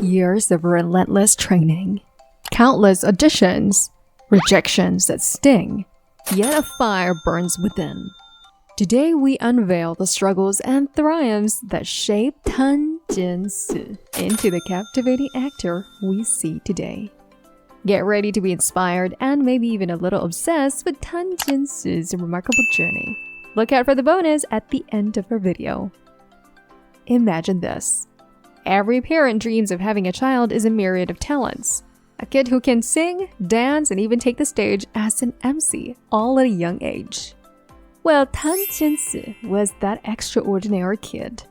Years of relentless training, countless auditions, rejections that sting, yet a fire burns within. Today we unveil the struggles and triumphs that shaped Tan Jianci into the captivating actor we see today. Get ready to be inspired and maybe even a little obsessed with Tan Jianci's remarkable journey. Look out for the bonus at the end of our video. Imagine this. Every parent dreams of having a child is a myriad of talents. A kid who can sing, dance, and even take the stage as an MC, all at a young age. Well, Tan Jianci was that extraordinary kid.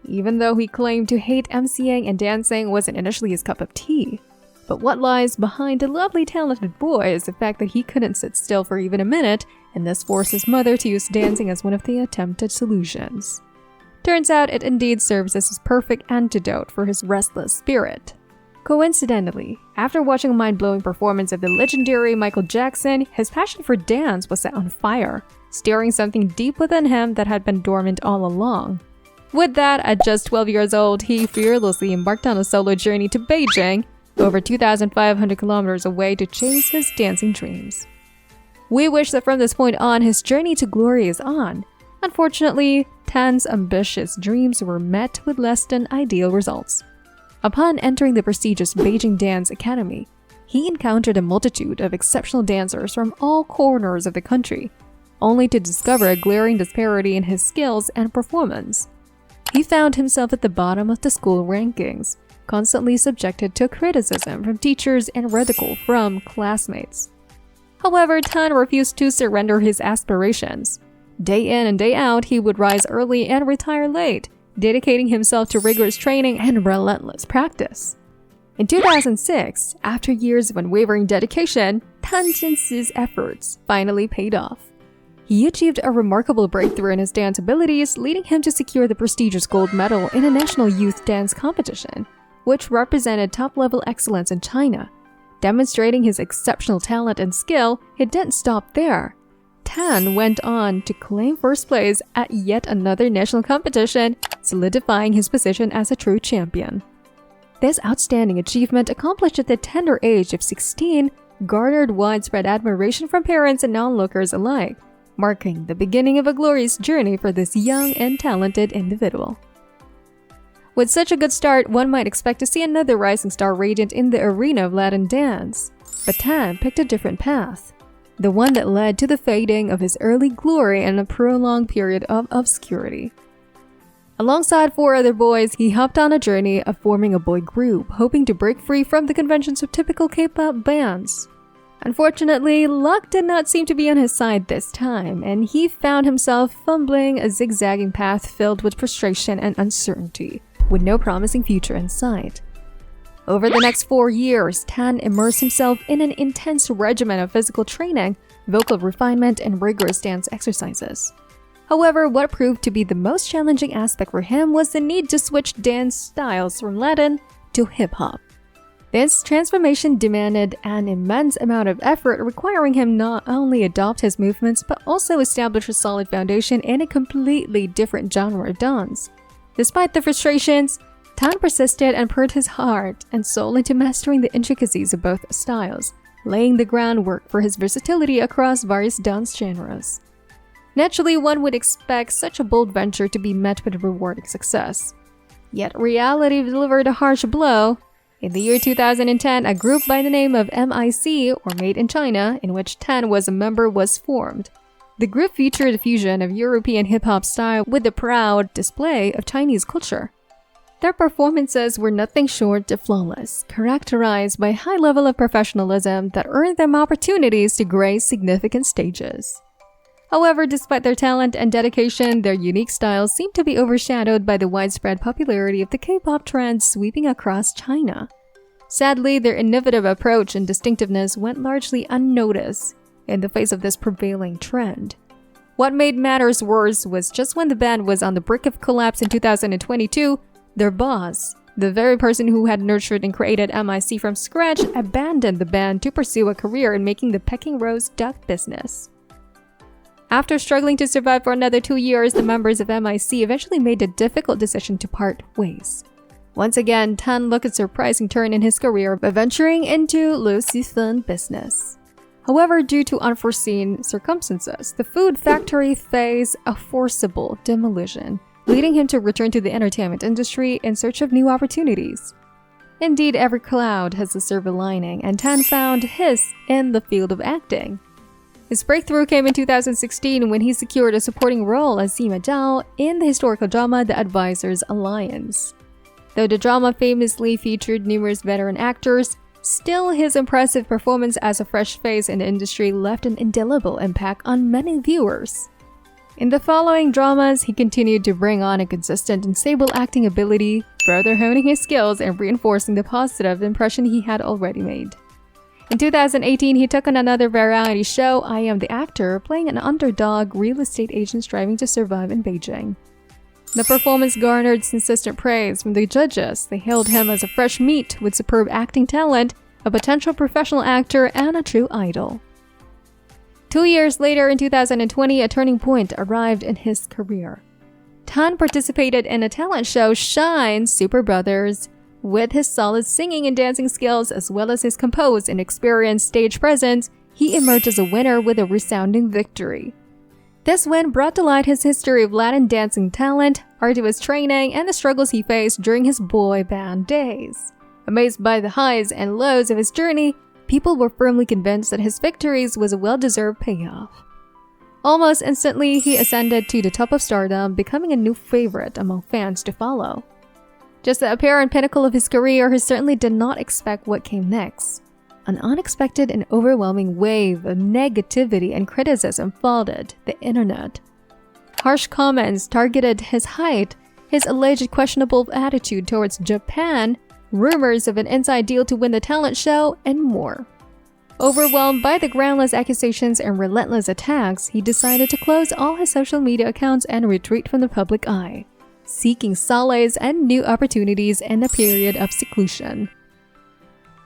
Even though he claimed to hate MCing and dancing wasn't initially his cup of tea. But what lies behind the lovely talented boy is the fact that he couldn't sit still for even a minute, and this forced his mother to use dancing as one of the attempted solutions. Turns out it indeed serves as his perfect antidote for his restless spirit. Coincidentally, after watching a mind-blowing performance of the legendary Michael Jackson, his passion for dance was set on fire, stirring something deep within him that had been dormant all along. With that, at just 12 years old, he fearlessly embarked on a solo journey to Beijing, over 2,500 kilometers away, to chase his dancing dreams. We wish that from this point on, his journey to glory is on. Unfortunately, Tan's ambitious dreams were met with less than ideal results. Upon entering the prestigious Beijing Dance Academy, he encountered a multitude of exceptional dancers from all corners of the country, only to discover a glaring disparity in his skills and performance. He found himself at the bottom of the school rankings, constantly subjected to criticism from teachers and ridicule from classmates. However, Tan refused to surrender his aspirations. Day in and day out, he would rise early and retire late, dedicating himself to rigorous training and relentless practice. In 2006, after years of unwavering dedication, Tan Jianci's efforts finally paid off. He achieved a remarkable breakthrough in his dance abilities, leading him to secure the prestigious gold medal in a national youth dance competition, which represented top-level excellence in China. Demonstrating his exceptional talent and skill, it didn't stop there. Tan went on to claim first place at yet another national competition, solidifying his position as a true champion. This outstanding achievement, accomplished at the tender age of 16, garnered widespread admiration from parents and onlookers alike, marking the beginning of a glorious journey for this young and talented individual. With such a good start, one might expect to see another rising star radiant in the arena of Latin dance. But Tan picked a different path. The one that led to the fading of his early glory and a prolonged period of obscurity. Alongside 4 other boys, he hopped on a journey of forming a boy group, hoping to break free from the conventions of typical K-pop bands. Unfortunately, luck did not seem to be on his side this time, and he found himself fumbling a zigzagging path filled with frustration and uncertainty, with no promising future in sight. Over the next 4 years, Tan immersed himself in an intense regimen of physical training, vocal refinement, and rigorous dance exercises. However, what proved to be the most challenging aspect for him was the need to switch dance styles from Latin to hip-hop. This transformation demanded an immense amount of effort, requiring him not only adopt his movements but also establish a solid foundation in a completely different genre of dance. Despite the frustrations, Tan persisted and poured his heart and soul into mastering the intricacies of both styles, laying the groundwork for his versatility across various dance genres. Naturally, one would expect such a bold venture to be met with rewarding success. Yet reality delivered a harsh blow. In the year 2010, a group by the name of MIC, or Made in China, in which Tan was a member, was formed. The group featured a fusion of European hip-hop style with a proud display of Chinese culture. Their performances were nothing short of flawless, characterized by a high level of professionalism that earned them opportunities to grace significant stages. However, despite their talent and dedication, their unique styles seemed to be overshadowed by the widespread popularity of the K-pop trend sweeping across China. Sadly, their innovative approach and distinctiveness went largely unnoticed in the face of this prevailing trend. What made matters worse was just when the band was on the brink of collapse in 2022, their boss, the very person who had nurtured and created MIC from scratch, abandoned the band to pursue a career in making the Peking roast duck business. After struggling to survive for another 2 years, the members of MIC eventually made the difficult decision to part ways. Once again, Tan took a surprising turn in his career by venturing into le siphon business. However, due to unforeseen circumstances, the food factory faced a forcible demolition, leading him to return to the entertainment industry in search of new opportunities. Indeed, every cloud has a silver lining, and Tan found his in the field of acting. His breakthrough came in 2016 when he secured a supporting role as Sima Zhao in the historical drama The Advisors Alliance. Though the drama famously featured numerous veteran actors, still his impressive performance as a fresh face in the industry left an indelible impact on many viewers. In the following dramas, he continued to bring on a consistent and stable acting ability, further honing his skills and reinforcing the positive impression he had already made. In 2018, he took on another variety show, I Am the Actor, playing an underdog real estate agent striving to survive in Beijing. The performance garnered consistent praise from the judges. They hailed him as a fresh meat with superb acting talent, a potential professional actor, and a true idol. 2 years later, in 2020, a turning point arrived in his career. Tan participated in a talent show, Shine Super Brothers. With his solid singing and dancing skills, as well as his composed and experienced stage presence, he emerged as a winner with a resounding victory. This win brought to light his history of Latin dancing talent, arduous training, and the struggles he faced during his boy band days. Amazed by the highs and lows of his journey, people were firmly convinced that his victories was a well-deserved payoff. Almost instantly, he ascended to the top of stardom, becoming a new favorite among fans to follow. Just the apparent pinnacle of his career, he certainly did not expect what came next. An unexpected and overwhelming wave of negativity and criticism flooded the internet. Harsh comments targeted his height, his alleged questionable attitude towards Japan, rumors of an inside deal to win the talent show, and more. Overwhelmed by the groundless accusations and relentless attacks, he decided to close all his social media accounts and retreat from the public eye, seeking solace and new opportunities in a period of seclusion.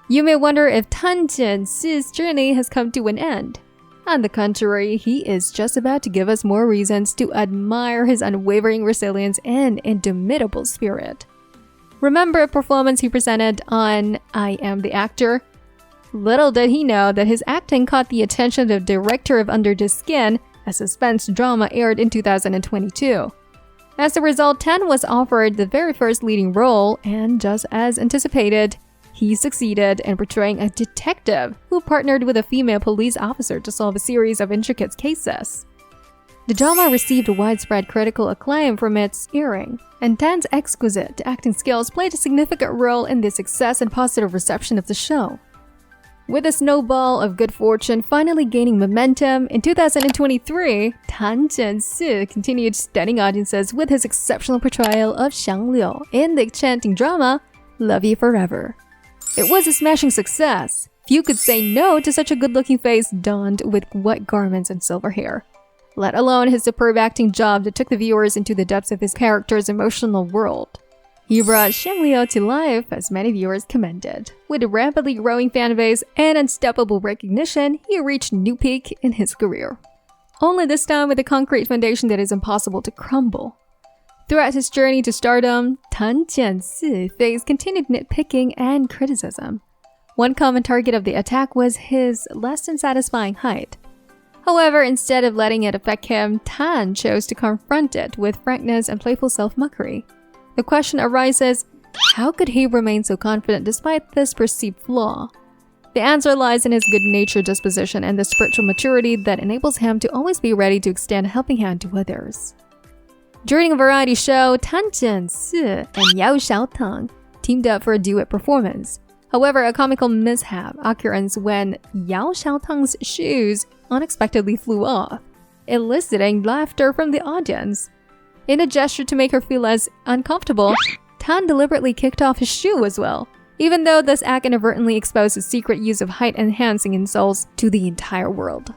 You may wonder if Tan Jianci's journey has come to an end. On the contrary, he is just about to give us more reasons to admire his unwavering resilience and indomitable spirit. Remember a performance he presented on I Am the Actor? Little did he know that his acting caught the attention of the director of Under the Skin, a suspense drama aired in 2022. As a result, Tan was offered the very first leading role, and just as anticipated, he succeeded in portraying a detective who partnered with a female police officer to solve a series of intricate cases. The drama received widespread critical acclaim from its airing, and Tan's exquisite acting skills played a significant role in the success and positive reception of the show. With a snowball of good fortune finally gaining momentum, in 2023, Tan Jianci continued stunning audiences with his exceptional portrayal of Xiang Liu in the enchanting drama Love You Forever. It was a smashing success. Few could say no to such a good-looking face donned with white garments and silver hair, let alone his superb acting job that took the viewers into the depths of his character's emotional world. He brought Xiang Liu to life, as many viewers commended. With a rapidly growing fanbase and unstoppable recognition, he reached a new peak in his career. Only this time with a concrete foundation that is impossible to crumble. Throughout his journey to stardom, Tan Jianci faced continued nitpicking and criticism. One common target of the attack was his less than satisfying height. However, instead of letting it affect him, Tan chose to confront it with frankness and playful self-mockery. The question arises, how could he remain so confident despite this perceived flaw? The answer lies in his good-natured disposition and the spiritual maturity that enables him to always be ready to extend a helping hand to others. During a variety show, Tan Jianci and Yao Xiaotang teamed up for a duet performance. However, a comical mishap occurs when Yao Xiaotang's shoes unexpectedly flew off, eliciting laughter from the audience. In a gesture to make her feel less uncomfortable, Tan deliberately kicked off his shoe as well, even though this act inadvertently exposed his secret use of height-enhancing insults to the entire world.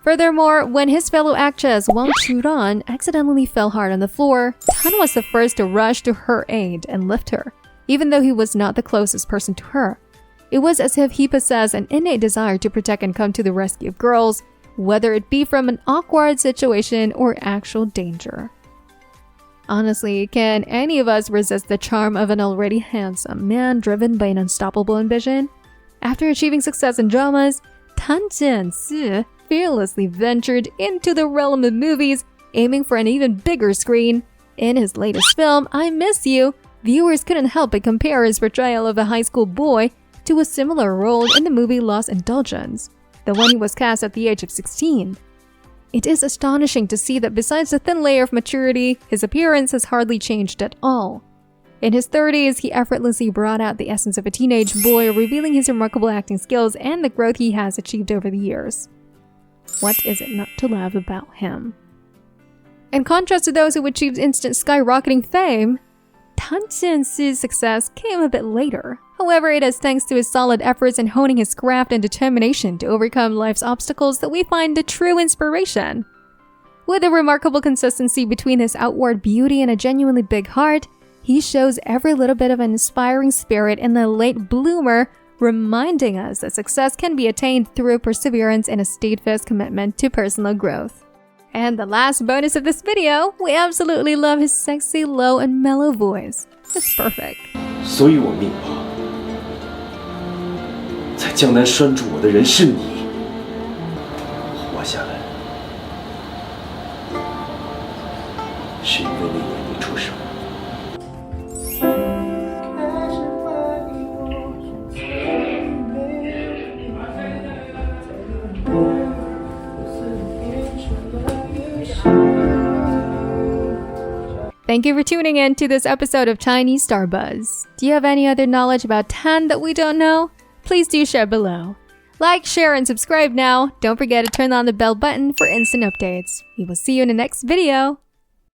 Furthermore, when his fellow actress Wang Churan accidentally fell hard on the floor, Tan was the first to rush to her aid and lift her, even though he was not the closest person to her. It was as if he possessed an innate desire to protect and come to the rescue of girls, whether it be from an awkward situation or actual danger. Honestly, can any of us resist the charm of an already handsome man driven by an unstoppable ambition? After achieving success in dramas, Tan Jianci fearlessly ventured into the realm of movies, aiming for an even bigger screen. In his latest film, I Miss You, viewers couldn't help but compare his portrayal of a high school boy to a similar role in the movie Lost Indulgence, the one he was cast at the age of 16. It is astonishing to see that besides the thin layer of maturity, his appearance has hardly changed at all. In his 30s, he effortlessly brought out the essence of a teenage boy, revealing his remarkable acting skills and the growth he has achieved over the years. What is it not to love about him? In contrast to those who achieved instant skyrocketing fame, Tan Jianci's success came a bit later. However, it is thanks to his solid efforts in honing his craft and determination to overcome life's obstacles that we find the true inspiration. With a remarkable consistency between his outward beauty and a genuinely big heart, he shows every little bit of an inspiring spirit in the late bloomer, reminding us that success can be attained through perseverance and a steadfast commitment to personal growth. And the last bonus of this video, we absolutely love his sexy, low, and mellow voice. It's perfect. 所以我命怕，在江南拴住我的人是你。活下来，是因为那年你出生。Thank you for tuning in to this episode of Chinese Star Buzz. Do you have any other knowledge about Tan that we don't know? Please do share below. Like, share, and subscribe now. Don't forget to turn on the bell button for instant updates. We will see you in the next video.